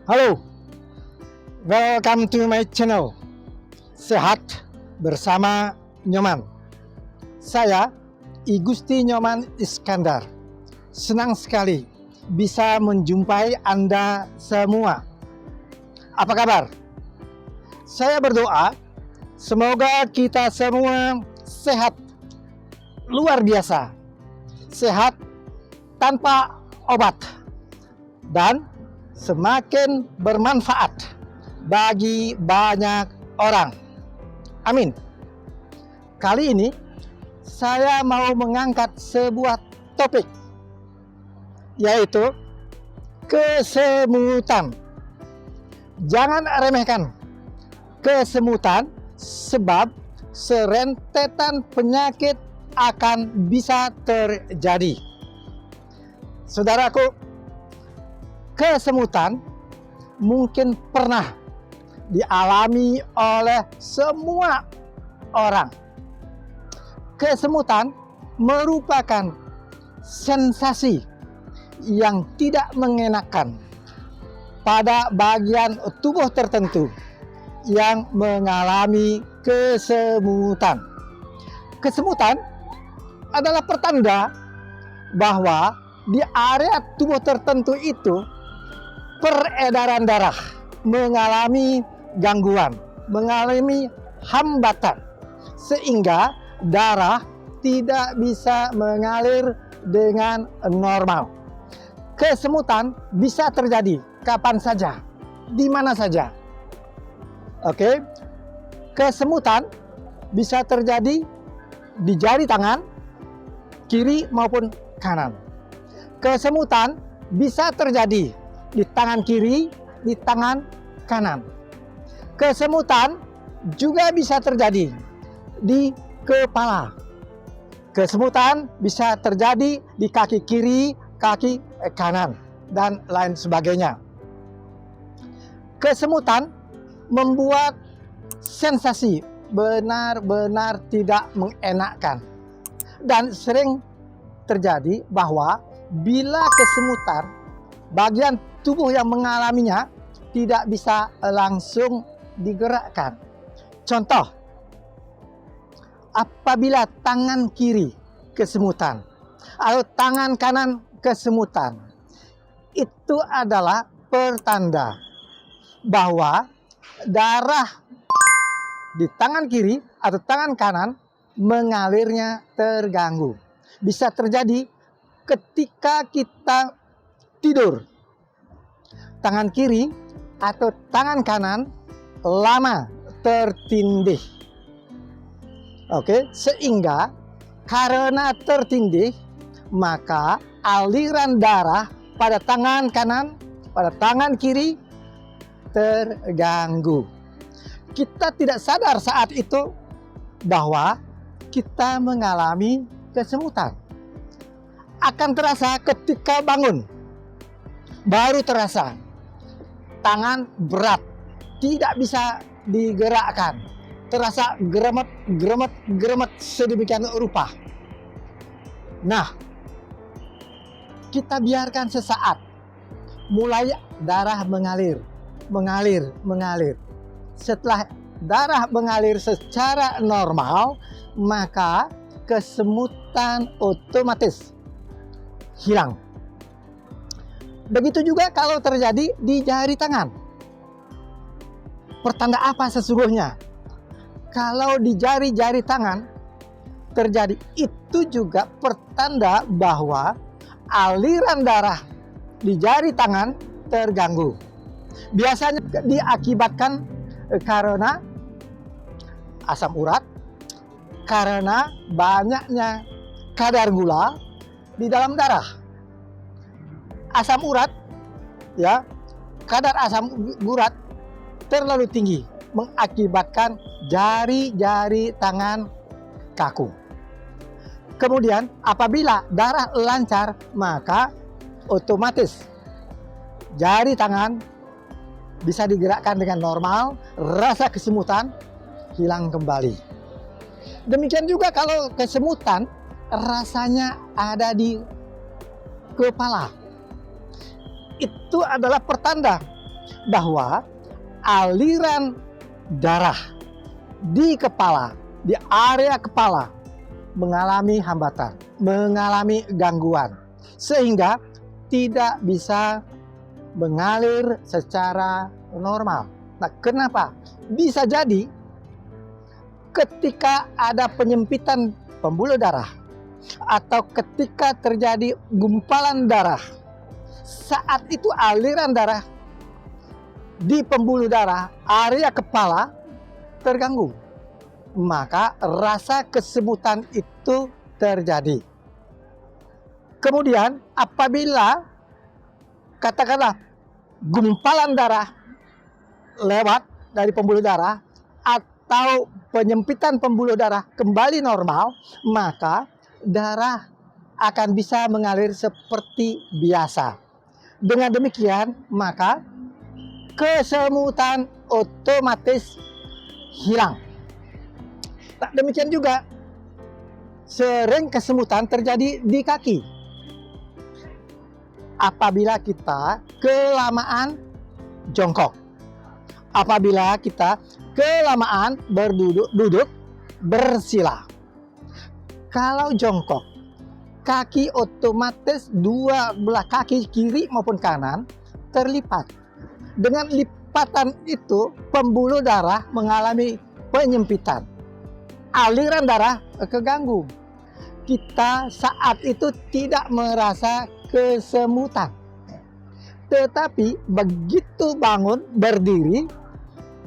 Halo, welcome to my channel. Sehat bersama Nyoman. Saya I Gusti Nyoman Iskandar. Senang sekali bisa menjumpai Anda semua. Apa kabar? Saya berdoa semoga kita semua sehat luar biasa. Sehat tanpa obat dan semakin bermanfaat bagi banyak orang. Amin. Kali ini saya mau mengangkat sebuah topik, yaitu kesemutan. Jangan remehkan kesemutan, sebab serentetan penyakit akan bisa terjadi. Saudaraku, kesemutan mungkin pernah dialami oleh semua orang. Kesemutan merupakan sensasi yang tidak mengenakan pada bagian tubuh tertentu yang mengalami kesemutan. Kesemutan adalah pertanda bahwa di area tubuh tertentu itu peredaran darah mengalami gangguan, mengalami hambatan, sehingga darah tidak bisa mengalir dengan normal. Kesemutan bisa terjadi kapan saja, di mana saja. Oke, kesemutan bisa terjadi di jari tangan kiri maupun kanan. Kesemutan bisa terjadi di tangan kiri, di tangan kanan. Kesemutan juga bisa terjadi di kepala. Kesemutan bisa terjadi di kaki kiri, kaki kanan, dan lain sebagainya. Kesemutan membuat sensasi benar-benar tidak mengenakan. Dan sering terjadi bahwa bila kesemutan, bagian tubuh yang mengalaminya tidak bisa langsung digerakkan. Contoh, apabila tangan kiri kesemutan atau tangan kanan kesemutan, itu adalah pertanda bahwa darah di tangan kiri atau tangan kanan mengalirnya terganggu. Bisa terjadi ketika kita tidur. Tangan kiri atau tangan kanan lama tertindih. Oke, sehingga karena tertindih, maka aliran darah pada tangan kanan, pada tangan kiri terganggu. Kita tidak sadar saat itu bahwa kita mengalami kesemutan. Akan terasa ketika bangun, baru terasa tangan berat, tidak bisa digerakkan, terasa geremet sedemikian rupa. Nah, kita biarkan sesaat, mulai darah mengalir. Setelah darah mengalir secara normal, maka kesemutan otomatis hilang. Begitu juga kalau terjadi di jari tangan. Pertanda apa sesungguhnya? Kalau di jari-jari tangan terjadi, itu juga pertanda bahwa aliran darah di jari tangan terganggu. Biasanya diakibatkan karena asam urat, karena banyaknya kadar gula di dalam darah. Asam urat, ya, kadar asam urat terlalu tinggi mengakibatkan jari-jari tangan kaku. Kemudian apabila darah lancar, maka otomatis jari tangan bisa digerakkan dengan normal, rasa kesemutan hilang kembali. Demikian juga kalau kesemutan rasanya ada di kepala. Itu adalah pertanda bahwa aliran darah di kepala, di area kepala mengalami hambatan, mengalami gangguan, sehingga tidak bisa mengalir secara normal. Nah, kenapa? Bisa jadi ketika ada penyempitan pembuluh darah atau ketika terjadi gumpalan darah, saat itu aliran darah di pembuluh darah area kepala terganggu, maka rasa kesemutan itu terjadi. Kemudian apabila katakanlah gumpalan darah lewat dari pembuluh darah atau penyempitan pembuluh darah kembali normal, maka darah akan bisa mengalir seperti biasa. Dengan demikian, maka kesemutan otomatis hilang. Tak demikian juga, sering kesemutan terjadi di kaki. Apabila kita kelamaan jongkok, apabila kita kelamaan duduk bersila. Kalau jongkok, kaki otomatis dua belah kaki kiri maupun kanan terlipat. Dengan lipatan itu, pembuluh darah mengalami penyempitan. Aliran darah keganggu. Kita saat itu tidak merasa kesemutan. Tetapi begitu bangun berdiri,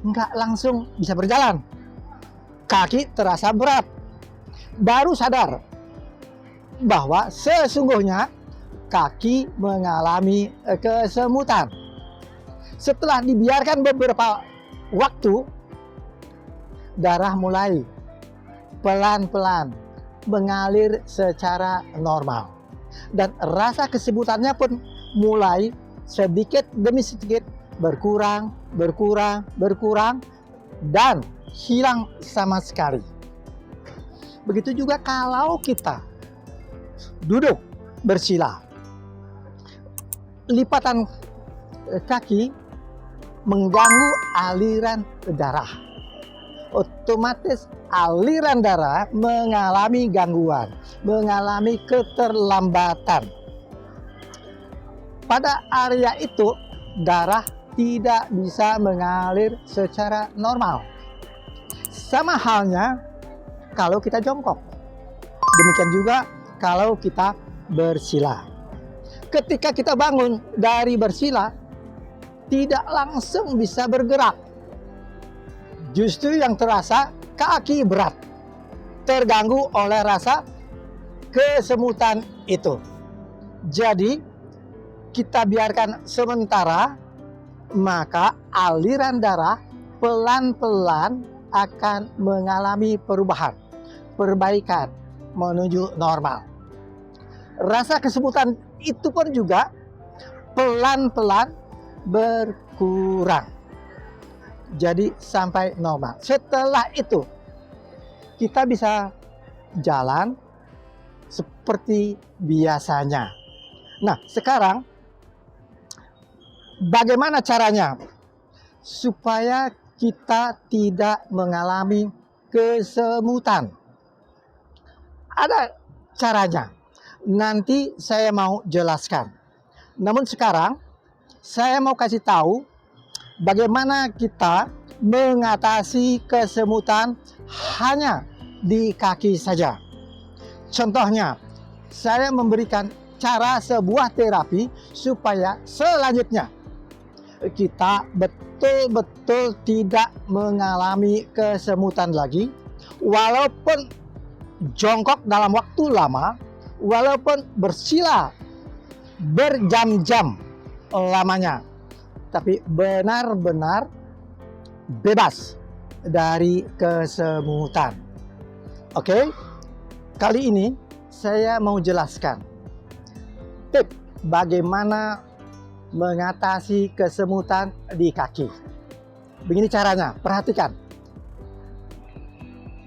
nggak langsung bisa berjalan. Kaki terasa berat. Baru sadar bahwa sesungguhnya kaki mengalami kesemutan. Setelah dibiarkan beberapa waktu, darah mulai pelan-pelan mengalir secara normal. Dan rasa kesemutannya pun mulai sedikit demi sedikit berkurang, dan hilang sama sekali. Begitu juga kalau kita duduk bersila. Lipatan kaki mengganggu aliran darah. Otomatis aliran darah mengalami gangguan, mengalami keterlambatan. Pada area itu, darah tidak bisa mengalir secara normal. Sama halnya kalau kita jongkok. Demikian juga kalau kita bersila. Ketika kita bangun dari bersila, tidak langsung bisa bergerak. Justru yang terasa kaki berat, terganggu oleh rasa kesemutan itu. Jadi kita biarkan sementara, maka aliran darah pelan-pelan akan mengalami perbaikan menuju normal. Rasa kesemutan itu pun juga pelan-pelan berkurang. Jadi sampai normal. Setelah itu kita bisa jalan seperti biasanya. Nah, sekarang bagaimana caranya supaya kita tidak mengalami kesemutan? Ada caranya. Nanti saya mau jelaskan. Namun sekarang saya mau kasih tahu bagaimana kita mengatasi kesemutan hanya di kaki saja. Contohnya, saya memberikan cara sebuah terapi supaya selanjutnya kita betul-betul tidak mengalami kesemutan lagi, walaupun jongkok dalam waktu lama, walaupun bersila berjam-jam lamanya, tapi benar-benar bebas dari kesemutan. Oke, kali ini saya mau jelaskan tip bagaimana mengatasi kesemutan di kaki. Begini caranya, perhatikan.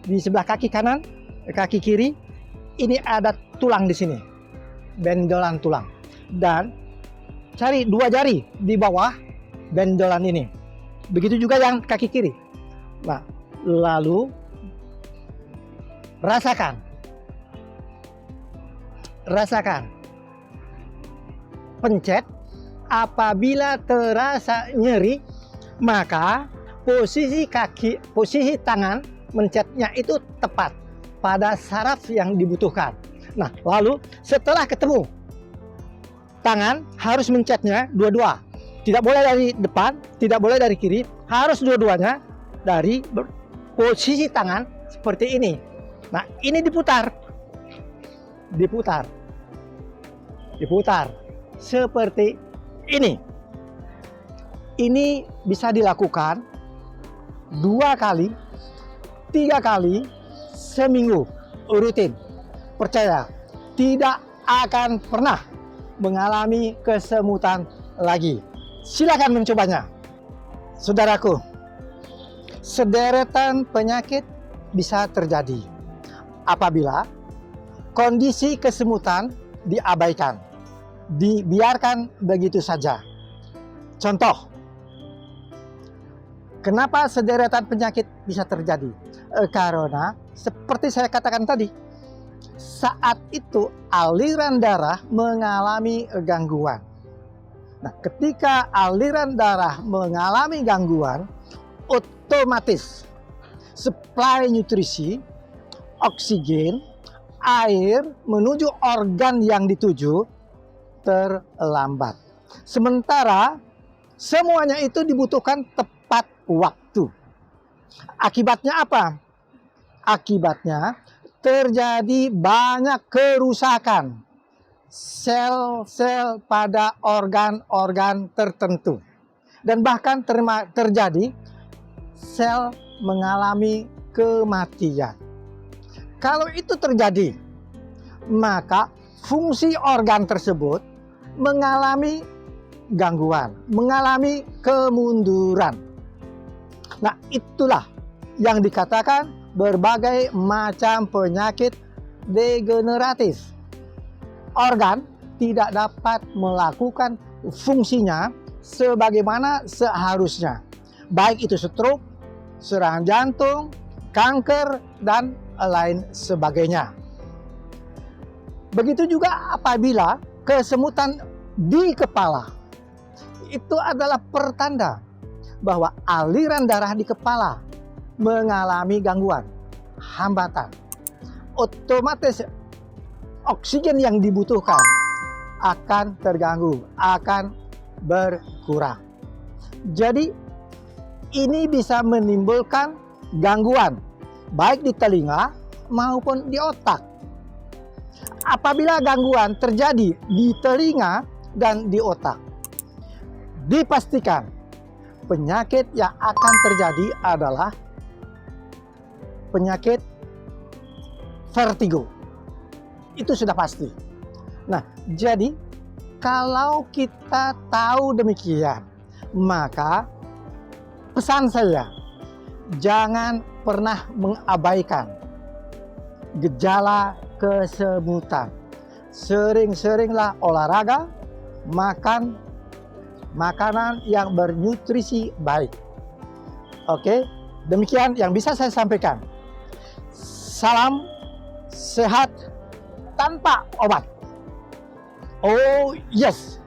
Di sebelah kaki kanan, kaki kiri, ini ada tulang di sini, benjolan tulang. Dan cari dua jari di bawah, benjolan ini. Begitu juga yang kaki kiri. Nah, lalu rasakan. Pencet. Apabila terasa nyeri, maka posisi tangan mencetnya itu tepat pada saraf yang dibutuhkan. Nah, lalu setelah ketemu, tangan harus mencetnya dua-dua. Tidak boleh dari depan, tidak boleh dari kiri, harus dua-duanya dari posisi tangan seperti ini. Nah, ini diputar seperti ini. Ini bisa dilakukan 2 kali, 3 kali seminggu rutin. Percaya, tidak akan pernah mengalami kesemutan lagi. Silakan mencobanya. Saudaraku, sederetan penyakit bisa terjadi apabila kondisi kesemutan diabaikan, dibiarkan begitu saja. Contoh, kenapa sederetan penyakit bisa terjadi? Karena seperti saya katakan tadi, saat itu aliran darah mengalami gangguan. Nah, ketika aliran darah mengalami gangguan, otomatis suplai nutrisi, oksigen, air menuju organ yang dituju terlambat. Sementara semuanya itu dibutuhkan tepat waktu. Akibatnya apa? Akibatnya terjadi banyak kerusakan sel-sel pada organ-organ tertentu. Dan bahkan terjadi sel mengalami kematian. Kalau itu terjadi, maka fungsi organ tersebut mengalami gangguan, mengalami kemunduran. Nah, itulah yang dikatakan berbagai macam penyakit degeneratif. Organ tidak dapat melakukan fungsinya sebagaimana seharusnya. Baik itu stroke, serangan jantung, kanker, dan lain sebagainya. Begitu juga apabila kesemutan di kepala. Itu adalah pertanda bahwa aliran darah di kepala mengalami gangguan, hambatan. Otomatis oksigen yang dibutuhkan akan terganggu, akan berkurang. Jadi ini bisa menimbulkan gangguan baik di telinga maupun di otak. Apabila gangguan terjadi di telinga dan di otak, dipastikan penyakit yang akan terjadi adalah penyakit vertigo. Itu sudah pasti. Nah, jadi kalau kita tahu demikian, maka pesan saya, jangan pernah mengabaikan gejala kesemutan. Sering-seringlah olahraga, makan makanan yang bernutrisi baik. Oke, demikian yang bisa saya sampaikan. Salam sehat tanpa obat. Oh yes.